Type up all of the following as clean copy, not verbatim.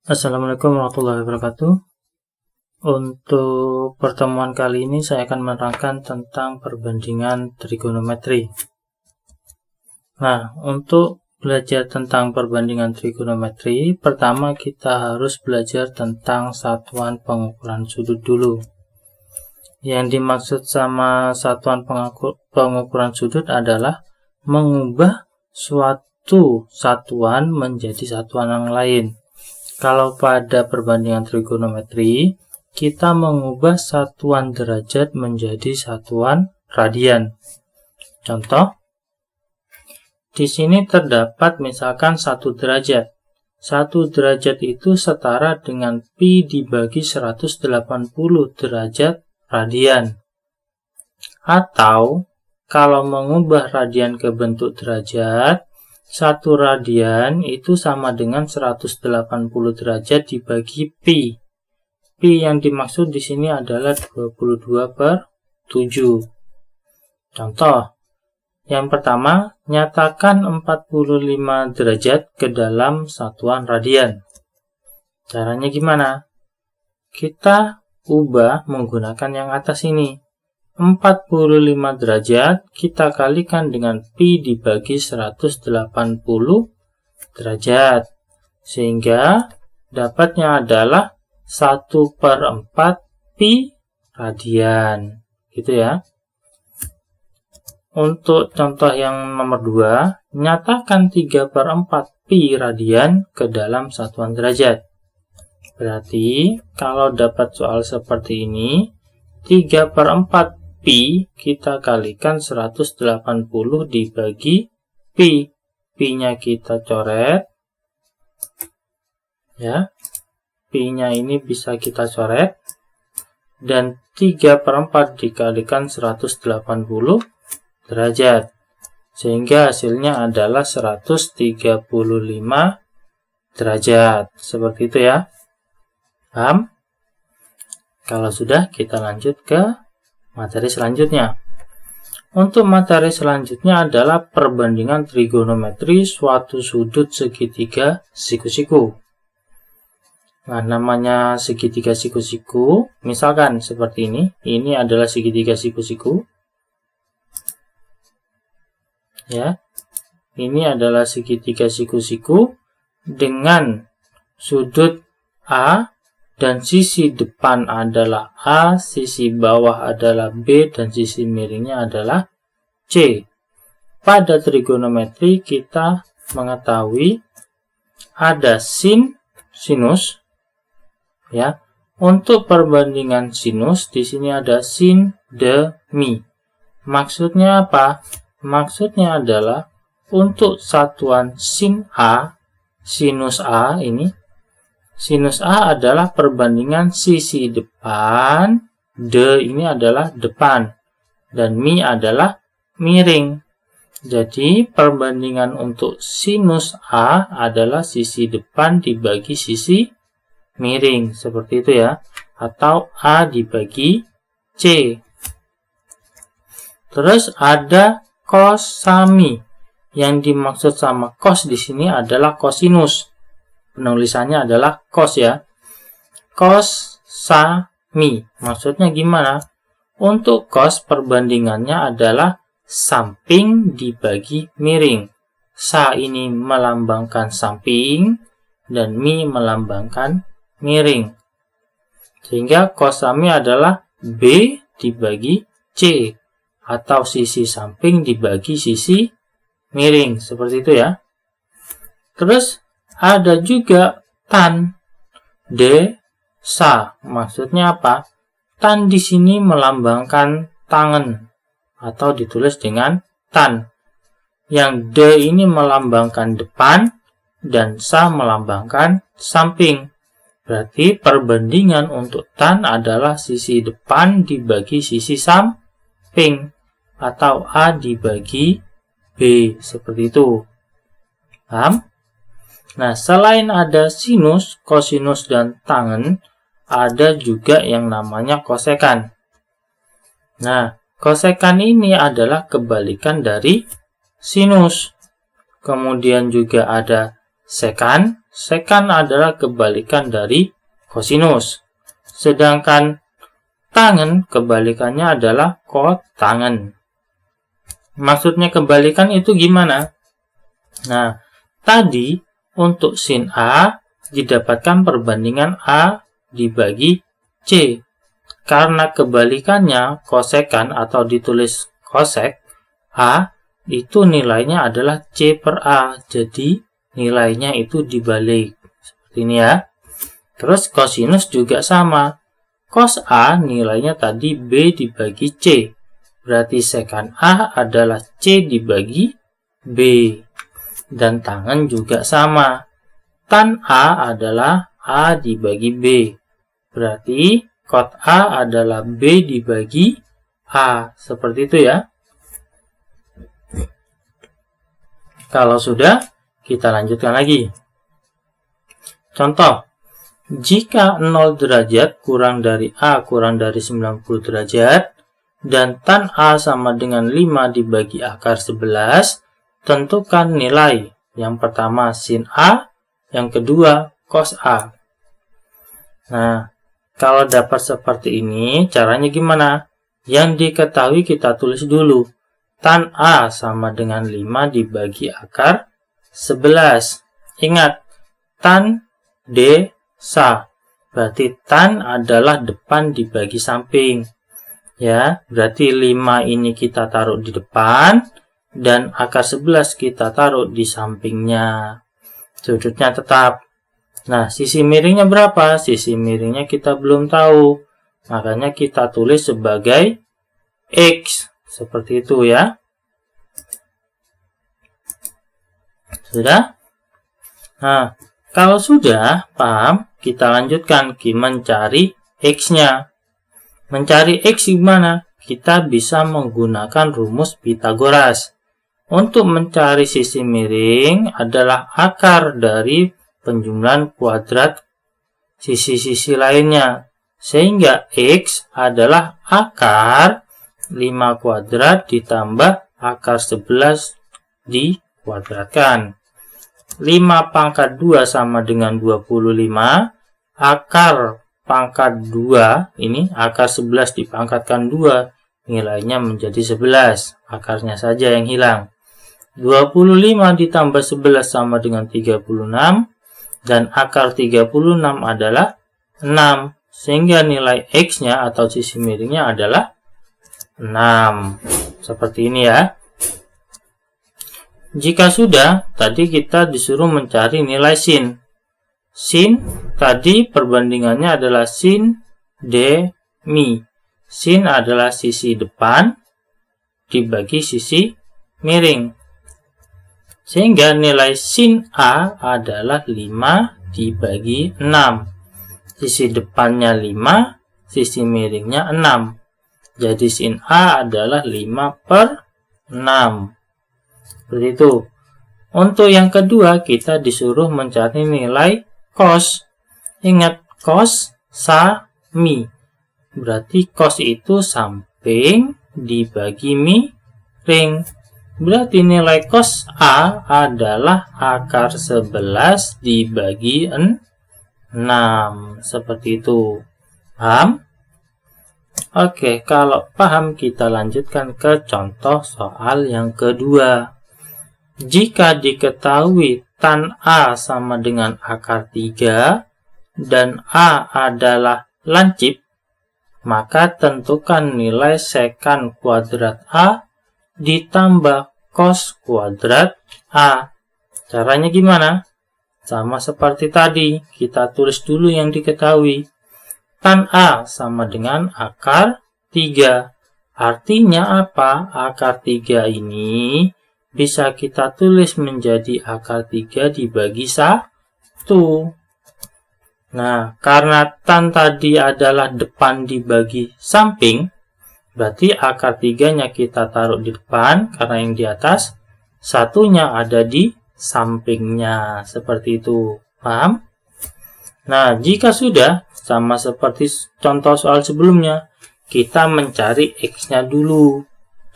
Assalamualaikum warahmatullahi wabarakatuh. Untuk pertemuan kali ini saya akan menerangkan tentang perbandingan trigonometri. Nah, untuk belajar tentang perbandingan trigonometri, pertama kita harus belajar tentang satuan pengukuran sudut dulu. Yang dimaksud sama satuan pengukuran sudut adalah mengubah suatu satuan menjadi satuan yang lain. Kalau pada perbandingan trigonometri, kita mengubah satuan derajat menjadi satuan radian. Contoh, di sini terdapat misalkan 1 derajat. 1 derajat itu setara dengan pi dibagi 180 derajat radian. Atau, kalau mengubah radian ke bentuk derajat, 1 radian itu sama dengan 180 derajat dibagi pi. Pi yang dimaksud di sini adalah 22/7. Contoh, yang pertama, nyatakan 45 derajat ke dalam satuan radian. Caranya gimana? Kita ubah menggunakan yang atas ini. 45 derajat kita kalikan dengan pi dibagi 180 derajat. Sehingga dapatnya adalah 1/4 pi radian. Gitu ya. Untuk contoh yang nomor 2, nyatakan 3/4 pi radian ke dalam satuan derajat. Berarti kalau dapat soal seperti ini, 3/4 pi kita kalikan 180 dibagi pi. Pi-nya kita coret. Ya. Pi-nya ini bisa kita coret. Dan 3/4 dikalikan 180 derajat. Sehingga hasilnya adalah 135 derajat. Seperti itu ya. Paham? Kalau sudah, kita lanjut ke materi selanjutnya. Untuk materi selanjutnya adalah perbandingan trigonometri suatu sudut segitiga siku-siku. Nah, namanya segitiga siku-siku, misalkan seperti ini. Ini adalah segitiga siku-siku. Ya. Ini adalah segitiga siku-siku dengan sudut A dan sisi depan adalah A, sisi bawah adalah B, dan sisi miringnya adalah C. Pada trigonometri kita mengetahui ada sinus. Ya. Untuk perbandingan sinus di sini ada sin, de, mi. Maksudnya apa? Maksudnya adalah untuk satuan sin A, sinus A ini, sinus A adalah perbandingan sisi depan, de ini adalah depan, dan mi adalah miring. Jadi, perbandingan untuk sinus A adalah sisi depan dibagi sisi miring. Seperti itu ya. Atau A dibagi C. Terus ada cos sami. Yang dimaksud sama cos di sini adalah kosinus. Penulisannya adalah cos ya. Cos sami. Maksudnya gimana? Untuk cos perbandingannya adalah samping dibagi miring. Sa ini melambangkan samping dan mi melambangkan miring. Sehingga cos sami adalah B dibagi C. Atau sisi samping dibagi sisi miring. Seperti itu ya. Terus ada juga tan desa. Maksudnya apa? Tan di sini melambangkan tangan atau ditulis dengan tan. Yang de ini melambangkan depan dan sa melambangkan samping. Berarti perbandingan untuk tan adalah sisi depan dibagi sisi samping atau A dibagi B. Seperti itu. Paham? Nah, selain ada sinus, kosinus, dan tangen, ada juga yang namanya kosekan. Nah, kosekan ini adalah kebalikan dari sinus. Kemudian juga ada sekan Sekan adalah kebalikan dari kosinus. Sedangkan tangen kebalikannya adalah kotangen. Maksudnya kebalikan itu gimana? Nah, tadi untuk sin A didapatkan perbandingan A dibagi C. Karena kebalikannya kosekan atau ditulis kosek, A itu nilainya adalah C per A. Jadi nilainya itu dibalik. Seperti ini ya. Terus kosinus juga sama. Cos A nilainya tadi B dibagi C. Berarti sekan A adalah C dibagi B. Dan tangen juga sama. Tan A adalah A dibagi B. Berarti kot A adalah B dibagi A. Seperti itu ya. Kalau sudah, kita lanjutkan lagi. Contoh. Jika 0 derajat kurang dari A kurang dari 90 derajat, dan tan A sama dengan 5 dibagi akar 11, tentukan nilai. Yang pertama sin A, yang kedua cos A. Nah, kalau dapat seperti ini, caranya gimana? Yang diketahui kita tulis dulu. Tan A sama dengan 5 dibagi akar 11. Ingat, tan D sa. Berarti tan adalah depan dibagi samping. Ya, berarti 5 ini kita taruh di depan dan akar 11 kita taruh di sampingnya. Sudutnya tetap. Nah, sisi miringnya berapa? Sisi miringnya kita belum tahu. Makanya kita tulis sebagai X. Seperti itu ya. Sudah? Nah, kalau sudah paham, kita lanjutkan mencari X-nya. Mencari X gimana? Kita bisa menggunakan rumus Pythagoras. Untuk mencari sisi miring adalah akar dari penjumlahan kuadrat sisi-sisi lainnya. Sehingga X adalah akar 5 kuadrat ditambah akar 11 dikuadratkan. 5 pangkat 2 sama dengan 25. Akar pangkat 2, ini akar 11 dipangkatkan 2, nilainya menjadi 11. Akarnya saja yang hilang. 25 ditambah 11 sama dengan 36. Dan akar 36 adalah 6. Sehingga nilai X-nya atau sisi miringnya adalah 6. Seperti ini ya. Jika sudah, tadi kita disuruh mencari nilai sin. Sin tadi perbandingannya adalah sin D mi. Sin adalah sisi depan dibagi sisi miring. Sehingga nilai sin A adalah 5 dibagi 6. Sisi depannya 5, sisi miringnya 6. Jadi sin A adalah 5 per 6. Seperti itu. Untuk yang kedua, kita disuruh mencari nilai cos. Ingat, cos sa mi. Berarti cos itu samping dibagi miring. Berarti nilai cos A adalah akar 11 dibagi 6. Seperti itu. Paham? Oke, kalau paham kita lanjutkan ke contoh soal yang kedua. Jika diketahui tan A sama dengan akar 3 dan A adalah lancip, maka tentukan nilai sekan kuadrat A ditambah cos kuadrat A. Caranya gimana? Sama seperti tadi, kita tulis dulu yang diketahui. Tan A sama dengan akar 3. Artinya apa? Akar 3 ini bisa kita tulis menjadi akar 3 dibagi 1. Nah, karena tan tadi adalah depan dibagi samping, berarti akar 3-nya kita taruh di depan, karena yang di atas, satunya ada di sampingnya. Seperti itu. Paham? Nah, jika sudah, sama seperti contoh soal sebelumnya, kita mencari X-nya dulu.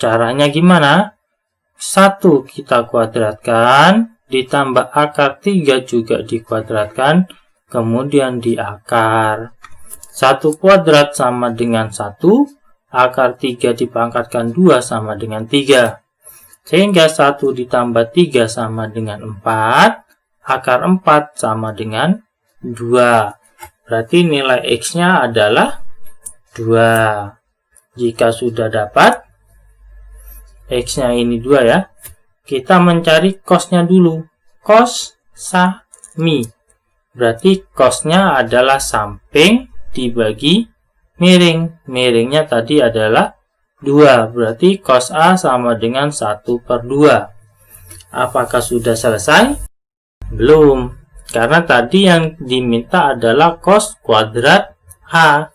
Caranya gimana? 1 kita kuadratkan, ditambah akar 3 juga dikuadratkan, kemudian diakar. 1 kuadrat sama dengan 1, akar 3 dipangkatkan 2 sama dengan 3. Sehingga 1 ditambah 3 sama dengan 4, akar 4 sama dengan 2. Berarti nilai X-nya adalah 2. Jika sudah dapat, X-nya ini 2 ya, kita mencari cos-nya dulu. Cos sami. Berarti cos-nya adalah samping dibagi miring. Miringnya tadi adalah 2. Berarti cos A sama dengan 1/2. Apakah sudah selesai? Belum. Karena tadi yang diminta adalah cos kuadrat A.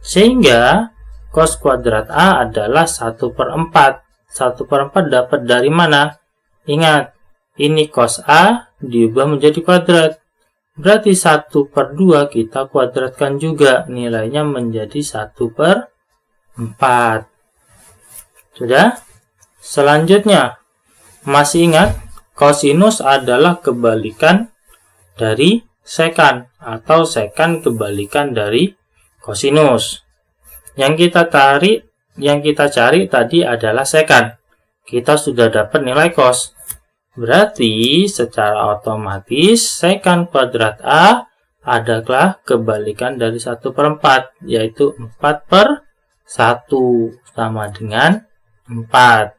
Sehingga cos kuadrat A adalah 1/4. 1/4 dapat dari mana? Ingat, ini cos A diubah menjadi kuadrat. Berarti 1/2 kita kuadratkan juga. Nilainya menjadi 1/4. Sudah? Selanjutnya, masih ingat? Kosinus adalah kebalikan dari sekan, atau sekan kebalikan dari kosinus. Yang kita cari tadi adalah sekan. Kita sudah dapat nilai cos. Berarti secara otomatis sekan kuadrat A adalah kebalikan dari 1/4, yaitu 4/1 sama dengan 4.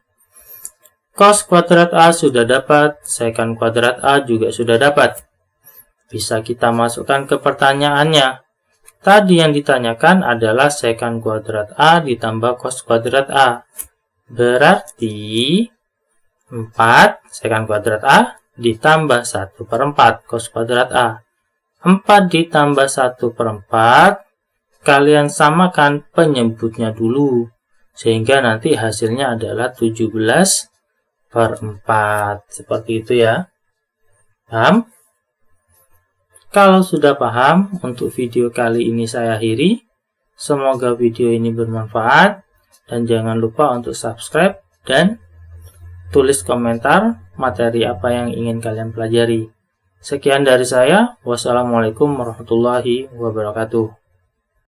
Cos kuadrat A sudah dapat, sekan kuadrat A juga sudah dapat. Bisa kita masukkan ke pertanyaannya. Tadi yang ditanyakan adalah sekan kuadrat A ditambah cos kuadrat A. Berarti 4 sekan kuadrat A ditambah 1/4 cos kuadrat A. 4 ditambah 1/4, kalian samakan penyebutnya dulu. Sehingga nanti hasilnya adalah 17/4. Seperti itu ya. Paham? Kalau sudah paham, untuk video kali ini saya akhiri. Semoga video ini bermanfaat. Dan jangan lupa untuk subscribe dan tulis komentar materi apa yang ingin kalian pelajari. Sekian dari saya. Wassalamualaikum warahmatullahi wabarakatuh.